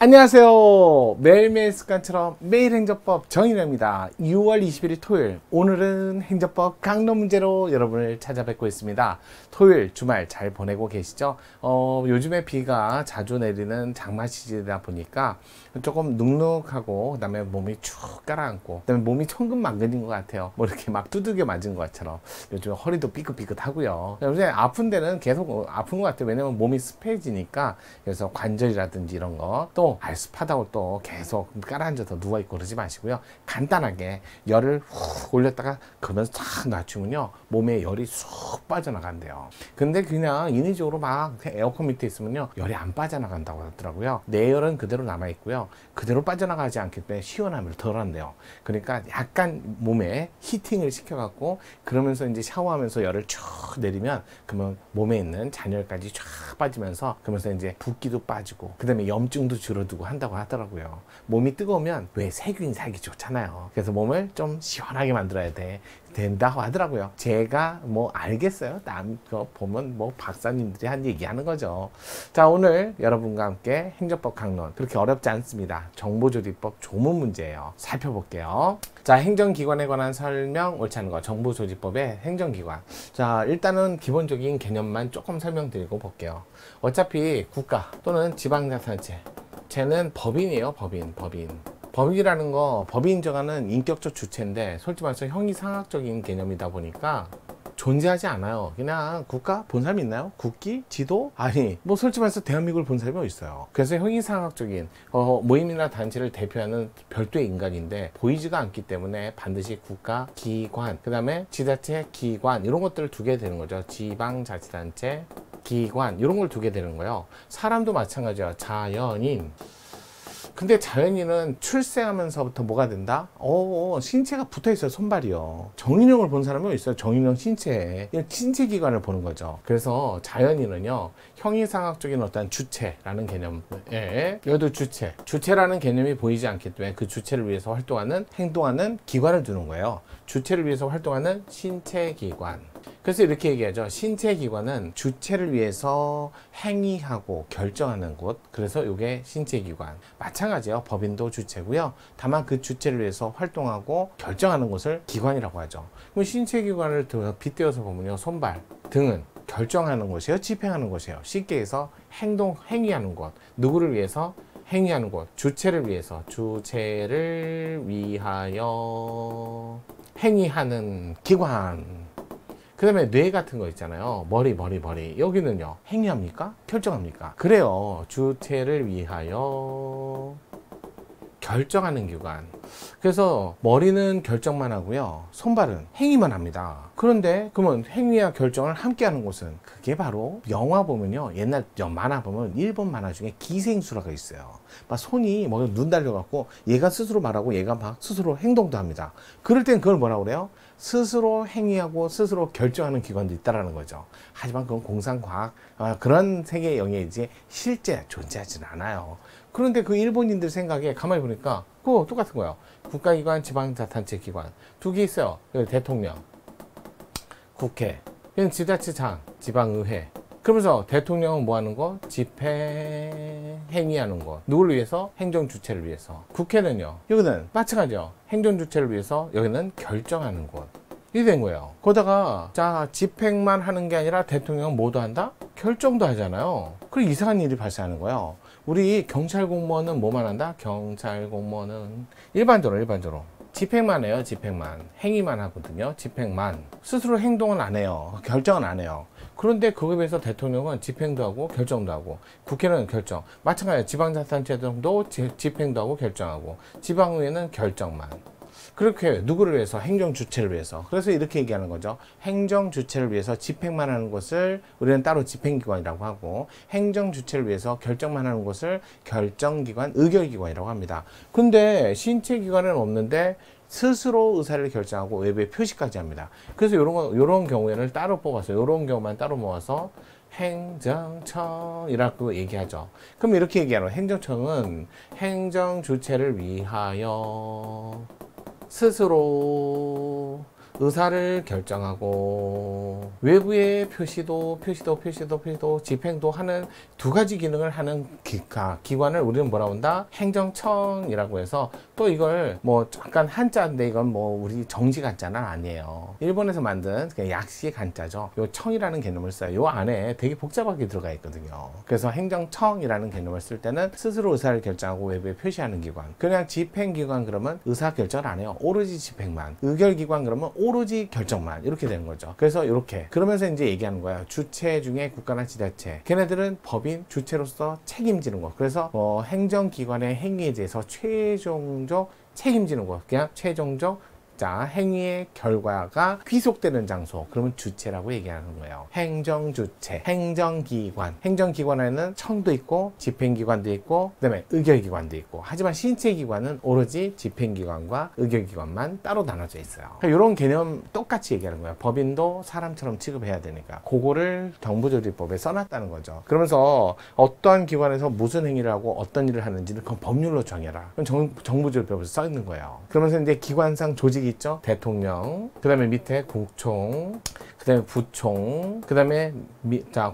안녕하세요. 매일매일 습관처럼 매일 행정법 정인호입니다. 6월 21일 토요일, 오늘은 행정법 강론 문제로 여러분을 찾아뵙고 있습니다. 토요일 주말 잘 보내고 계시죠? 요즘에 비가 자주 내리는 장마 시즌이다 보니까 조금 눅눅하고, 그 다음에 몸이 쭉 가라앉고, 그 다음에 몸이 천근만근인 것 같아요. 뭐 이렇게 막 두들겨 맞은 것처럼. 요즘 허리도 삐끗삐끗하고요. 요새 아픈 데는 계속 아픈 것 같아요. 왜냐면 몸이 습해지니까. 그래서 관절이라든지 이런 거, 또 습하다고 또 계속 깔아앉아서 누워있고 그러지 마시고요. 간단하게 열을 훅 올렸다가 그러면서 탁 낮추면요, 몸에 열이 쑥 빠져나간대요. 근데 그냥 인위적으로 막 에어컨 밑에 있으면요, 열이 안 빠져나간다고 하더라고요. 내열은 그대로 남아있고요, 그대로 빠져나가지 않기 때문에 시원함을 덜한대요. 그러니까 약간 몸에 히팅을 시켜갖고, 그러면서 이제 샤워하면서 열을 쭉 내리면, 그러면 몸에 있는 잔열까지 쫙 빠지면서, 그러면서 이제 붓기도 빠지고, 그 다음에 염증도 줄어들고 한다고 하더라고요. 몸이 뜨거우면 왜 세균이 살기 좋잖아요. 그래서 몸을 좀 시원하게 만들어야 된다고 하더라고요. 제가 뭐 알겠어요. 남 거 보면 뭐 박사님들이 한 얘기하는 거죠. 자, 오늘 여러분과 함께 행정법 강론, 그렇게 어렵지 않습니다. 정보조직법 조문 문제예요. 살펴볼게요. 자, 행정기관에 관한 설명, 옳지 않은 거, 정보조직법의 행정기관. 자, 일단은 기본적인 개념만 조금 설명드리고 볼게요. 어차피 국가 또는 지방자치단체, 쟤는 법인이에요. 법인. 법인이라는 거, 법이 인정하는 인격적 주체인데, 솔직히 말해서 형이상학적인 개념이다 보니까 존재하지 않아요. 그냥 국가 본 사람이 있나요? 국기? 지도? 아니, 뭐 솔직히 말해서 대한민국을 본 사람이 어디 있어요. 그래서 형이상학적인 모임이나 단체를 대표하는 별도의 인간인데, 보이지가 않기 때문에 반드시 국가, 기관, 그 다음에 지자체, 기관, 이런 것들을 두게 되는 거죠. 지방자치단체, 기관, 이런 걸 두게 되는 거예요. 사람도 마찬가지야. 자연인. 근데 자연인은 출생하면서부터 뭐가 된다? 신체가 붙어 있어요. 손발이요. 정인형을 본 사람이 있어요. 정인형 신체에. 신체 기관을 보는 거죠. 그래서 자연인은요, 형이상학적인 어떤 주체라는 개념에, 여기도 주체라는 개념이 보이지 않기 때문에 그 주체를 위해서 활동하는, 행동하는 기관을 두는 거예요. 주체를 위해서 활동하는 신체 기관. 그래서 이렇게 얘기하죠. 신체 기관은 주체를 위해서 행위하고 결정하는 곳. 그래서 이게 신체 기관. 마찬가지예요. 법인도 주체고요. 다만 그 주체를 위해서 활동하고 결정하는 곳을 기관이라고 하죠. 그럼 신체 기관을 빗대어서 보면요, 손발, 등은 결정하는 곳이에요. 집행하는 곳이에요. 쉽게 해서 행위하는 곳. 누구를 위해서? 행위하는 곳. 주체를 위해서. 주체를 위하여 행위하는 기관. 그 다음에 뇌 같은 거 있잖아요. 머리. 여기는요, 행위합니까? 결정합니까? 그래요. 주체를 위하여 결정하는 기관. 그래서 머리는 결정만 하고요, 손발은 행위만 합니다. 그런데 그러면 행위와 결정을 함께 하는 곳은, 그게 바로 영화 보면요, 옛날 만화 보면 일본 만화 중에 기생수라가 있어요. 막 손이 뭐 눈 달려갖고 얘가 스스로 말하고 얘가 막 스스로 행동도 합니다. 그럴 땐 그걸 뭐라고 그래요? 스스로 행위하고 스스로 결정하는 기관도 있다라는 거죠. 하지만 그건 공상과학, 그런 세계의 영역이지 실제 존재하지는 않아요. 그런데 그 일본인들 생각에 가만히 보니까 그거 똑같은 거예요. 국가기관, 지방자치단체 기관 두 개 있어요. 대통령, 국회, 지자체장, 지방의회. 그러면서 대통령은 뭐 하는 거? 집행, 행위하는 거. 누구를 위해서? 행정주체를 위해서. 국회는요, 여기는 마찬가지죠. 행정주체를 위해서, 여기는 결정하는 곳. 이렇게 된 거예요. 거기다가 자, 집행만 하는 게 아니라 대통령은 뭐도 한다? 결정도 하잖아요. 그리고 이상한 일이 발생하는 거예요. 우리 경찰 공무원은 뭐만 한다? 경찰 공무원은 일반적으로 집행만 해요. 집행만. 행위만 하거든요. 집행만. 스스로 행동은 안 해요. 결정은 안 해요. 그런데 그거에 비해서 대통령은 집행도 하고 결정도 하고, 국회는 결정. 마찬가지로 지방자치단체도 집행도 하고 결정하고, 지방의회는 결정만. 그렇게 누구를 위해서? 행정주체를 위해서. 그래서 이렇게 얘기하는 거죠. 행정주체를 위해서 집행만 하는 것을 우리는 따로 집행기관이라고 하고, 행정주체를 위해서 결정만 하는 것을 결정기관, 의결기관이라고 합니다. 근데 신체기관은 없는데 스스로 의사를 결정하고 외부에 표시까지 합니다. 그래서 요런 경우에는 따로 뽑았어요. 요런 경우만 따로 모아서 행정청이라고 얘기하죠. 그럼 이렇게 얘기하는 거예요. 행정청은 행정주체를 위하여 스스로 의사를 결정하고 외부의 표시도 집행도 하는 두 가지 기능을 하는 기관을 우리는 뭐라고 한다? 행정청이라고 해서, 또 이걸 뭐 약간 한자인데 이건 뭐 우리 정식 한자는 아니에요. 일본에서 만든 그냥 약식 한자죠. 요 청이라는 개념을 써요. 요 안에 되게 복잡하게 들어가 있거든요. 그래서 행정청이라는 개념을 쓸 때는 스스로 의사를 결정하고 외부에 표시하는 기관. 그냥 집행기관 그러면 의사 결정을 안 해요. 오로지 집행만. 의결기관 그러면 오로지 결정만. 이렇게 되는 거죠. 그래서 이렇게 그러면서 이제 얘기하는 거예요. 주체 중에 국가나 지자체, 걔네들은 법인 주체로서 책임지는 거. 그래서 행정기관의 행위에 대해서 최종적 책임지는 거. 그냥 최종적 행위의 결과가 귀속되는 장소, 그러면 주체라고 얘기하는 거예요. 행정주체, 행정기관. 행정기관에는 청도 있고 집행기관도 있고 그다음에 의결기관도 있고, 하지만 신체기관은 오로지 집행기관과 의결기관만 따로 나눠져 있어요. 그러니까 이런 개념 똑같이 얘기하는 거예요. 법인도 사람처럼 취급해야 되니까 그거를 정부조직법에 써놨다는 거죠. 그러면서 어떠한 기관에서 무슨 행위를 하고 어떤 일을 하는지는 그건 법률로 정해라. 그건 정부조직법에서 써 있는 거예요. 그러면서 이제 기관상 조직이 있죠. 대통령, 그 다음에 밑에 국총, 그 다음에 부총, 그 다음에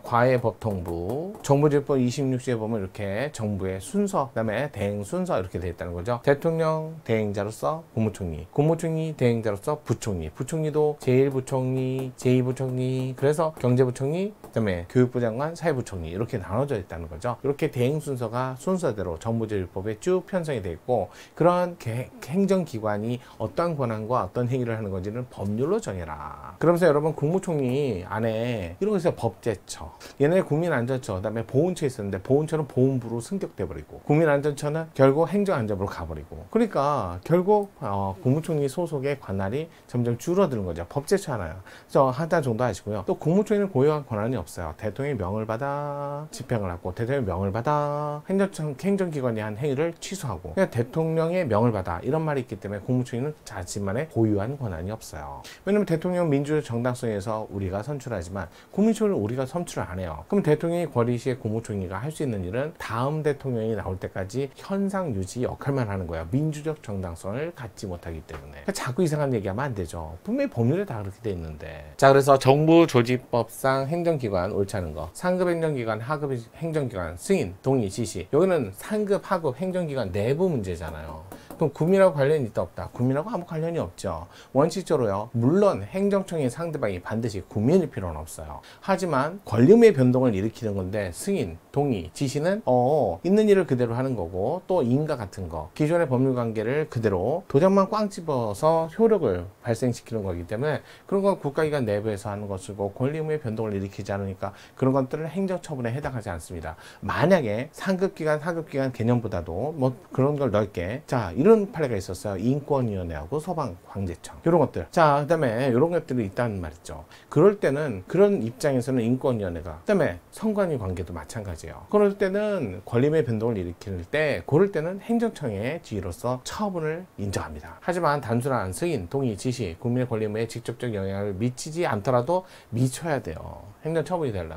과외법통부, 정부조직법 26조에 보면 이렇게 정부의 순서, 그 다음에 대행 순서 이렇게 되어 있다는 거죠. 대통령 대행자로서 국무총리, 국무총리 대행자로서 부총리, 부총리도 제1부총리, 제2부총리, 그래서 경제부총리, 그 다음에 교육부 장관, 사회부총리 이렇게 나눠져 있다는 거죠. 이렇게 대행 순서가 순서대로 정부조직법에 쭉 편성이 되어 있고, 그런 행정기관이 어떤 권한과 어떤 행위를 하는 건지는 법률로 정해라. 그러면서 여러분 국무총리 안에 이런 거 있어요. 법제처. 옛날에 국민안전처, 그다음에 보훈처 있었는데 보훈처는 보훈부로 승격돼 버리고, 국민안전처는 결국 행정안전부로 가버리고, 그러니까 결국 국무총리 소속의 관할이 점점 줄어드는 거죠. 법제처 하나요. 그래서 한 달 정도 하시고요. 또 국무총리는 고유한 권한이 없어요. 대통령의 명을 받아 집행을 하고, 대통령의 명을 받아 행정기관이 한 행위를 취소하고, 그냥 대통령의 명을 받아 이런 말이 있기 때문에 국무총리는 자신만의 고유한 권한이 없어요. 왜냐면 대통령 민주적 정당성에서 우리가 선출하지만 국무총리를 우리가 선출을 안 해요. 그럼 대통령이 권리 시에 국무총리가 할 수 있는 일은 다음 대통령이 나올 때까지 현상 유지 역할만 하는 거예요. 민주적 정당성을 갖지 못하기 때문에. 그러니까 자꾸 이상한 얘기하면 안 되죠. 분명히 법률에 다 그렇게 돼 있는데. 자, 그래서 정부조직법상 행정기관 옳지 않은 거, 상급 행정기관, 하급 행정기관, 승인, 동의, 지시. 여기는 상급, 하급 행정기관 내부 문제잖아요. 그럼 국민하고 관련이 있다 없다? 국민하고 아무 관련이 없죠. 원칙적으로요. 물론 행정청의 상대방이 반드시 국민일 필요는 없어요. 하지만 권리의무의 변동을 일으키는 건데, 승인, 동의, 지시는 있는 일을 그대로 하는 거고, 또 인가 같은 거, 기존의 법률 관계를 그대로 도장만 꽝 집어서 효력을 발생시키는 거기 때문에 그런 건 국가기관 내부에서 하는 것이고, 권리의무의 변동을 일으키지 않으니까 그런 것들은 행정처분에 해당하지 않습니다. 만약에 상급기관, 하급기관 개념보다도 뭐 그런 걸 넓게, 자, 이런 판례가 있었어요. 인권위원회하고 소방관제청 이런 것들. 자, 그 다음에 이런 것들이 있다는 말이죠. 그럴 때는 그런 입장에서는 인권위원회가, 그 다음에 선관위 관계도 마찬가지예요. 그럴 때는 권리의 변동을 일으킬 때, 그럴 때는 행정청의 지위로서 처분을 인정합니다. 하지만 단순한 승인, 동의, 지시, 국민의 권리의무에 직접적 영향을 미치지 않더라도 미쳐야 돼요. 행정처분이 되려면.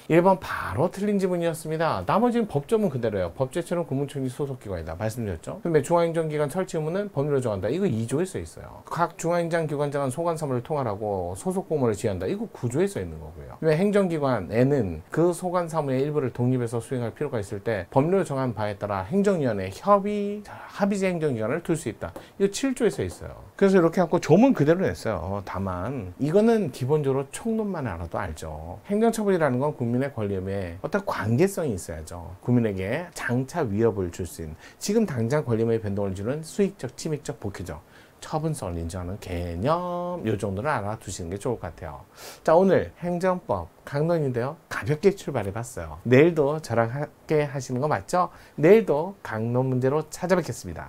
1번 바로 틀린 지문이었습니다. 나머지는 법조문 그대로예요. 법제처는 국무총리 소속기관이다. 말씀드렸죠. 근데 중앙행정기관 설치 의무는 법률로 정한다. 이거 2조에 써 있어요. 각 중앙행정기관장은 소관사무를 통할하고 소속 공무원을 지휘한다. 이거 9조에 써 있는 거고요. 왜 행정기관에는 그 소관사무의 일부를 독립해서 수행할 필요가 있을 때 법률로 정한 바에 따라 행정위원회 합의제 행정기관을 둘 수 있다. 이거 7조에 써 있어요. 그래서 이렇게 갖고 조문 그대로 냈어요. 다만 이거는 기본적으로 총론만 알아도 알죠. 행정처분이라는 건 국민의 권리의무에 어떤 관계성이 있어야죠. 국민에게 장차 위협을 줄 수 있는, 지금 당장 권리의무의 변동을 주는 수익적, 침입적, 복귀적 처분성을 인정하는 개념, 이 정도는 알아두시는 게 좋을 것 같아요. 자, 오늘 행정법 강론인데요. 가볍게 출발해 봤어요. 내일도 저랑 함께 하시는 거 맞죠? 내일도 강론 문제로 찾아뵙겠습니다.